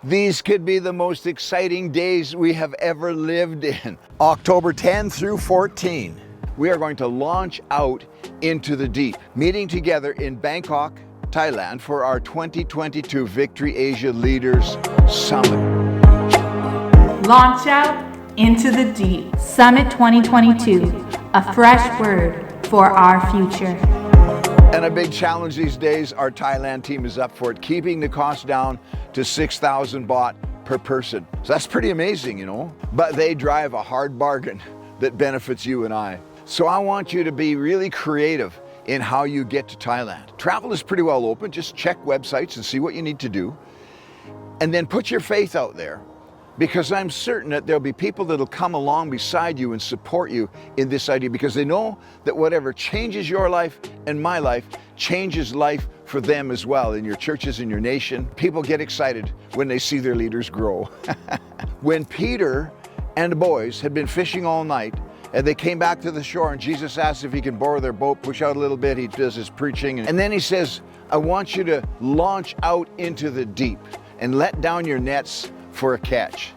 These could be the most exciting days we have ever lived in. October 10 through 14, we are going to launch out into the deep, meeting together in Bangkok, Thailand for our 2022 Victory Asia Leaders Summit. Launch out into the deep. Summit 2022, a fresh word for our future. And a big challenge these days, our Thailand team is up for it, keeping the cost down to 6,000 baht per person. So that's pretty amazing, you know, but they drive a hard bargain that benefits you and I. So I want you to be really creative in how you get to Thailand. Travel is pretty well open. Just check websites and see what you need to do. And then put your faith out there, because I'm certain that there'll be people that'll come along beside you and support you in this idea, because they know that whatever changes your life and my life changes life for them as well, in your churches, in your nation. People get excited when they see their leaders grow. When Peter and the boys had been fishing all night, and they came back to the shore, and Jesus asked if he can borrow their boat, push out a little bit. He does his preaching. And then he says, I want you to launch out into the deep and let down your nets for a catch.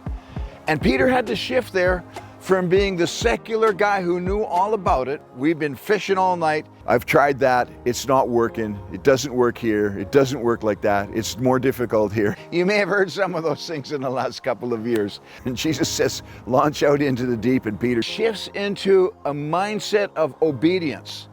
And Peter had to shift there from being the secular guy who knew all about it. We've been fishing all night. I've tried that. It's not working. It doesn't work here. It doesn't work like that. It's more difficult here. You may have heard some of those things in the last couple of years. And Jesus says, launch out into the deep. And Peter shifts into a mindset of obedience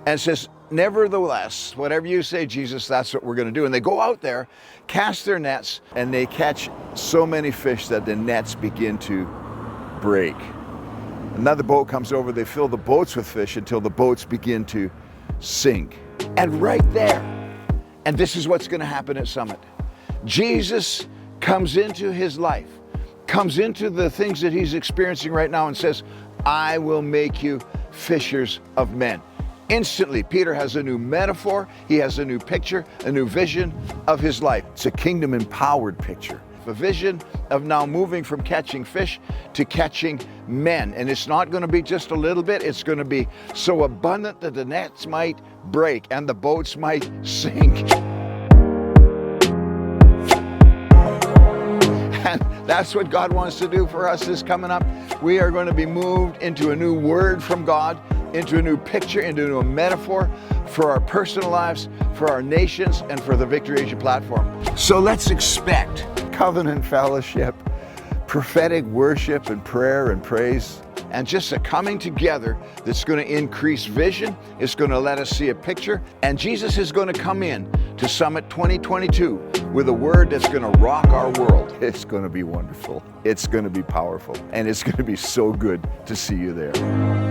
and says, nevertheless, whatever you say, Jesus, that's what we're going to do. And they go out there, cast their nets, and they catch so many fish that the nets begin to break. Another boat comes over, they fill the boats with fish until the boats begin to sink. And right there, and this is what's going to happen at Summit, Jesus comes into his life, comes into the things that he's experiencing right now and says, I will make you fishers of men. Instantly, Peter has a new metaphor, he has a new picture, a new vision of his life. It's a kingdom-empowered picture. A vision of now moving from catching fish to catching men. And it's not going to be just a little bit, it's going to be so abundant that the nets might break and the boats might sink. And that's what God wants to do for us this coming up. We are going to be moved into a new word from God, into a new picture, into a metaphor for our personal lives, for our nations, and for the Victory Asia platform. So let's expect covenant fellowship, prophetic worship and prayer and praise, and just a coming together that's going to increase vision. It's going to let us see a picture, and Jesus is going to come in to Summit 2022 with a word that's going to rock our world. It's going to be wonderful. It's going to be powerful, and it's going to be so good to see you there.